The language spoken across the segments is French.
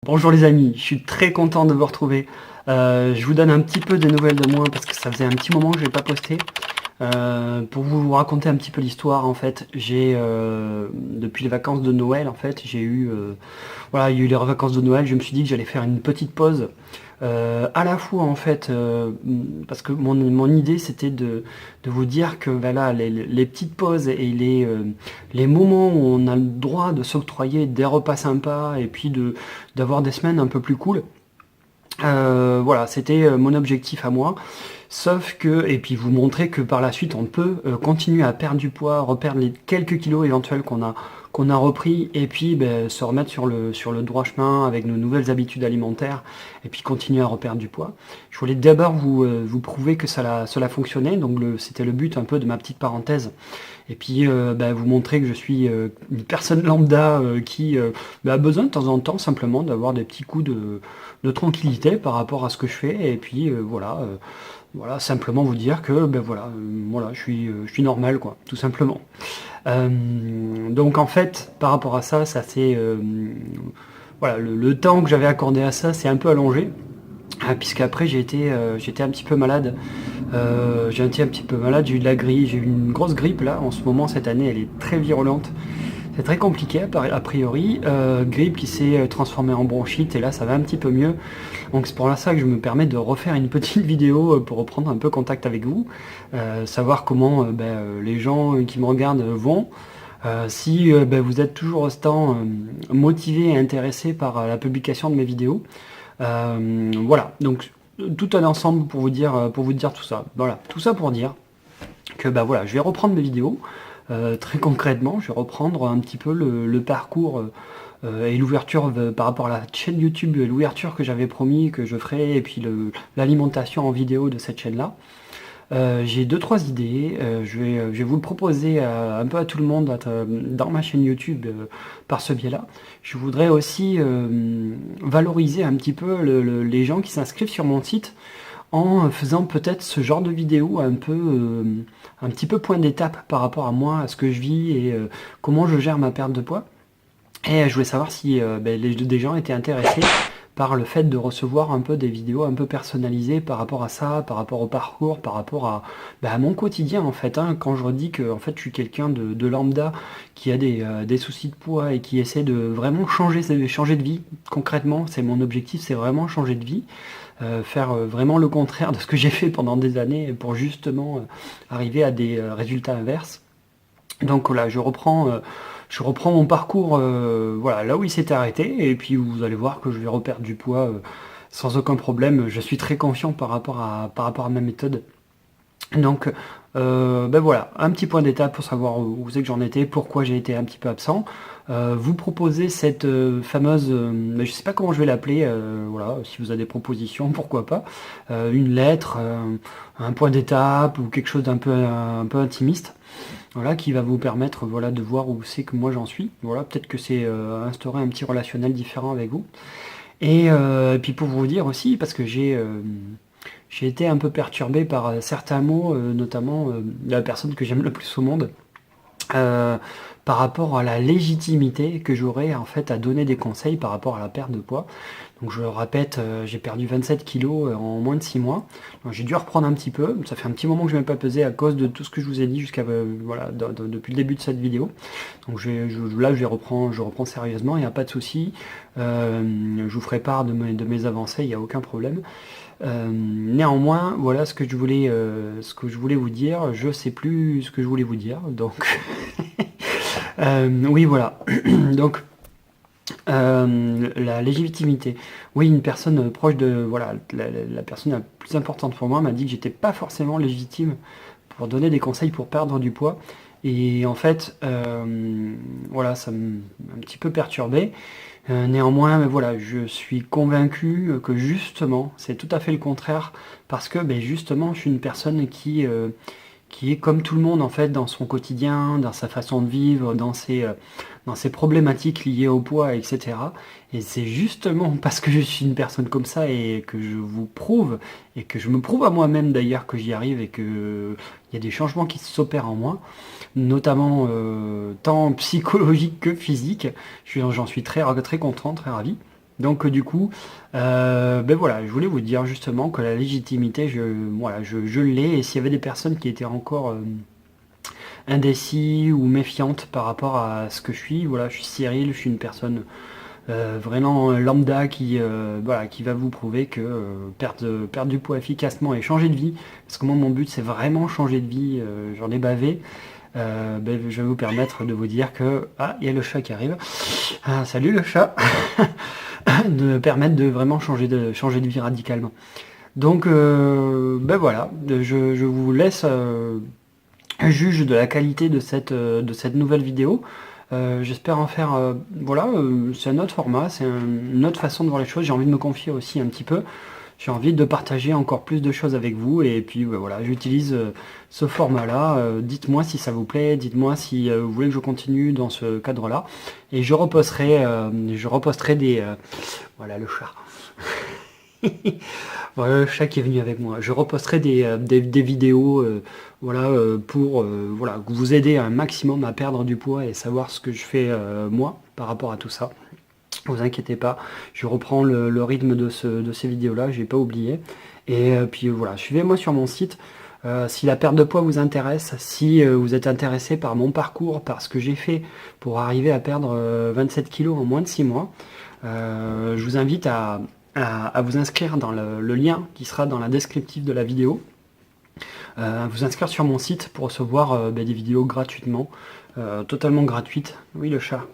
Bonjour les amis, je suis très content de vous retrouver. Je vous donne un petit peu des nouvelles de moi parce que ça faisait un petit moment que je n'ai pas posté. Pour vous raconter un petit peu l'histoire, en fait, depuis les vacances de Noël, en fait, voilà, il y a eu les vacances de Noël. Je me suis dit que j'allais faire une petite pause, à la fois en fait, parce que mon idée c'était de vous dire que voilà, les petites pauses et les moments où on a le droit de s'octroyer des repas sympas et puis d'avoir des semaines un peu plus cool. Voilà, c'était mon objectif à moi. Sauf que, et puis vous montrer que par la suite, on peut continuer à perdre du poids, reperdre les quelques kilos éventuels qu'on a repris, et puis ben, se remettre sur le droit chemin avec nos nouvelles habitudes alimentaires, et puis continuer à reperdre du poids. Je voulais d'abord vous prouver que cela fonctionnait, donc c'était le but un peu de ma petite parenthèse. Et puis ben, vous montrer que je suis une personne lambda qui ben, a besoin de temps en temps simplement d'avoir des petits coups de tranquillité par rapport à ce que je fais, et puis voilà. Voilà, simplement vous dire que ben voilà, voilà, je suis normal quoi, tout simplement. Euh, donc en fait, par rapport à ça, ça c'est voilà, le temps que j'avais accordé à ça, c'est un peu allongé, puisqu'après j'étais un petit peu malade. J'ai été un petit peu malade, j'ai eu de la grippe, j'ai eu une grosse grippe là en ce moment cette année, elle est très virulente. C'est très compliqué a priori. Grippe qui s'est transformée en bronchite et là ça va un petit peu mieux. Donc c'est pour ça que je me permets de refaire une petite vidéo pour reprendre un peu contact avec vous, savoir comment les gens qui me regardent vont. Si ben, vous êtes toujours autant motivé et intéressé par la publication de mes vidéos. Voilà, donc tout un ensemble pour vous dire tout ça. Voilà, tout ça pour dire que bah voilà, je vais reprendre mes vidéos. Très concrètement, je vais reprendre un petit peu le parcours et l'ouverture par rapport à la chaîne YouTube, l'ouverture que j'avais promis que je ferais, et puis l'alimentation en vidéo de cette chaîne-là. J'ai deux trois idées, je vais vous le proposer un peu à tout le monde dans ma chaîne YouTube par ce biais-là. Je voudrais aussi valoriser un petit peu les gens qui s'inscrivent sur mon site en faisant peut-être ce genre de vidéo un petit peu point d'étape par rapport à moi, à ce que je vis et comment je gère ma perte de poids. Et je voulais savoir si des gens étaient intéressés par le fait de recevoir un peu des vidéos un peu personnalisées par rapport à ça, par rapport au parcours, par rapport à mon quotidien en fait, hein. Quand je redis que en fait, je suis quelqu'un de lambda qui a des soucis de poids et qui essaie de vraiment changer de vie, concrètement, c'est mon objectif, c'est vraiment changer de vie. Faire vraiment le contraire de ce que j'ai fait pendant des années pour justement arriver à des résultats inverses. Donc voilà, je reprends mon parcours voilà, là où il s'était arrêté, et puis vous allez voir que je vais reperdre du poids sans aucun problème. Je suis très confiant par rapport à ma méthode. Donc ben voilà, un petit point d'étape pour savoir où c'est que j'en étais, pourquoi j'ai été un petit peu absent. Vous proposez cette fameuse, ben, je sais pas comment je vais l'appeler, voilà, si vous avez des propositions, pourquoi pas, une lettre, un point d'étape ou quelque chose un peu intimiste, voilà, qui va vous permettre voilà, de voir où c'est que moi j'en suis. Voilà, peut-être que c'est instaurer un petit relationnel différent avec vous. Et puis pour vous dire aussi, parce que j'ai été un peu perturbé par certains mots, notamment de la personne que j'aime le plus au monde, euh, par rapport à la légitimité que j'aurais en fait à donner des conseils par rapport à la perte de poids. Donc je le répète, j'ai perdu 27 kilos en moins de 6 mois. Donc, j'ai dû reprendre un petit peu. Ça fait un petit moment que je ne m'ai pas pesé à cause de tout ce que je vous ai dit jusqu'à voilà, depuis le début de cette vidéo. Donc là je reprends sérieusement, il n'y a pas de souci. Je vous ferai part de mes avancées, il n'y a aucun problème. Néanmoins, voilà ce que je voulais vous dire. Je sais plus ce que je voulais vous dire, donc oui, voilà. Donc la légitimité. Oui, une personne proche de voilà, la personne la plus importante pour moi m'a dit que j'étais pas forcément légitime pour donner des conseils pour perdre du poids. Et en fait, voilà, ça m'a un petit peu perturbé. Néanmoins, mais voilà, je suis convaincu que justement, c'est tout à fait le contraire, parce que ben, justement, je suis une personne qui est comme tout le monde en fait dans son quotidien, dans sa façon de vivre, dans ses problématiques liées au poids, etc. Et c'est justement parce que je suis une personne comme ça et que je vous prouve, et que je me prouve à moi-même d'ailleurs que j'y arrive et que il y a des changements qui s'opèrent en moi, notamment tant psychologique que physique. J'en suis très content, très ravi. Donc du coup, ben voilà, je voulais vous dire justement que la légitimité, voilà, je l'ai, et s'il y avait des personnes qui étaient encore indécis ou méfiantes par rapport à ce que je suis, voilà, je suis Cyril, je suis une personne vraiment lambda voilà, qui va vous prouver que perdre du poids efficacement et changer de vie, parce que moi mon but c'est vraiment changer de vie, j'en ai bavé, ben, je vais vous permettre de vous dire que... Ah, il y a le chat qui arrive. Ah, salut le chat. De permettre de vraiment changer de vie radicalement. Donc, ben voilà, je vous laisse juge de la qualité de cette nouvelle vidéo. J'espère en faire, voilà, c'est un autre format, c'est une autre façon de voir les choses. J'ai envie de me confier aussi un petit peu. J'ai envie de partager encore plus de choses avec vous, et puis voilà, j'utilise ce format-là. Dites-moi si ça vous plaît, dites-moi si vous voulez que je continue dans ce cadre-là, et je reposterai des... voilà le chat. Voilà le chat qui est venu avec moi. Je reposterai des vidéos voilà, pour voilà, vous aider un maximum à perdre du poids et savoir ce que je fais moi par rapport à tout ça. Vous inquiétez pas, je reprends le rythme de ces vidéos-là, j'ai pas oublié. Et puis voilà, suivez-moi sur mon site. Si la perte de poids vous intéresse, si vous êtes intéressé par mon parcours, par ce que j'ai fait pour arriver à perdre 27 kilos en moins de 6 mois, je vous invite à vous inscrire dans le lien qui sera dans la descriptive de la vidéo. À vous inscrire sur mon site pour recevoir des vidéos gratuitement, totalement gratuites. Oui, le chat.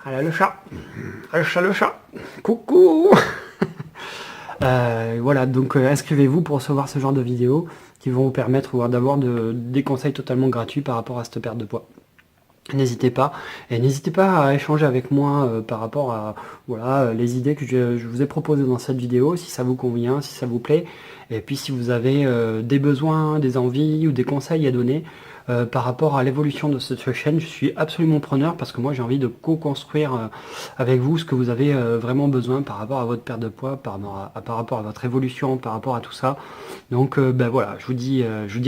Voilà le chat. Le chat. Coucou. Voilà, donc inscrivez-vous pour recevoir ce genre de vidéos qui vont vous permettre d'avoir des conseils totalement gratuits par rapport à cette perte de poids. N'hésitez pas, et n'hésitez pas à échanger avec moi par rapport à voilà, les idées que je vous ai proposées dans cette vidéo, si ça vous convient, si ça vous plaît, et puis si vous avez des besoins, des envies ou des conseils à donner par rapport à l'évolution de cette chaîne, je suis absolument preneur, parce que moi j'ai envie de co-construire avec vous ce que vous avez vraiment besoin par rapport à votre perte de poids, par rapport à votre évolution, par rapport à tout ça. Donc ben voilà, je vous dis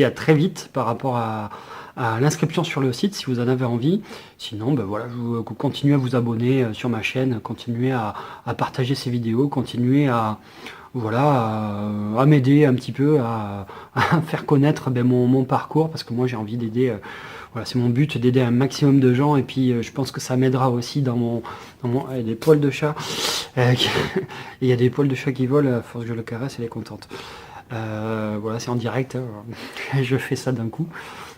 à très vite par rapport à l'inscription sur le site si vous en avez envie. Sinon, ben voilà, vous continuez à vous abonner sur ma chaîne, continuez à partager ces vidéos, continuez voilà, à m'aider un petit peu à faire connaître mon parcours, parce que moi j'ai envie d'aider, voilà, c'est mon but d'aider un maximum de gens, et puis je pense que ça m'aidera aussi il y a des poils de chat, il y a des poils de chat qui volent, à force que je le caresse, elle est contente. Voilà, c'est en direct, je fais ça d'un coup.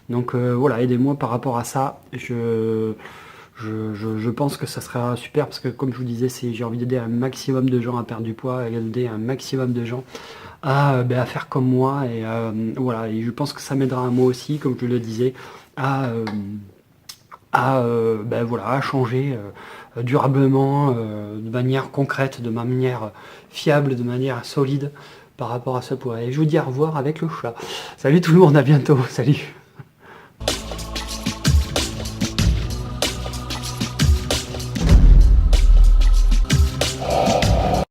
Donc voilà, aidez-moi par rapport à ça. Je pense que ça sera super, parce que comme je vous disais, j'ai envie d'aider un maximum de gens à perdre du poids, et d'aider un maximum de gens à faire comme moi. Et voilà, et je pense que ça m'aidera moi aussi, comme je le disais, voilà, à changer durablement, de manière concrète, de manière fiable, de manière solide par rapport à ce poids. Et je vous dis au revoir avec le chat. Salut tout le monde, à bientôt, salut.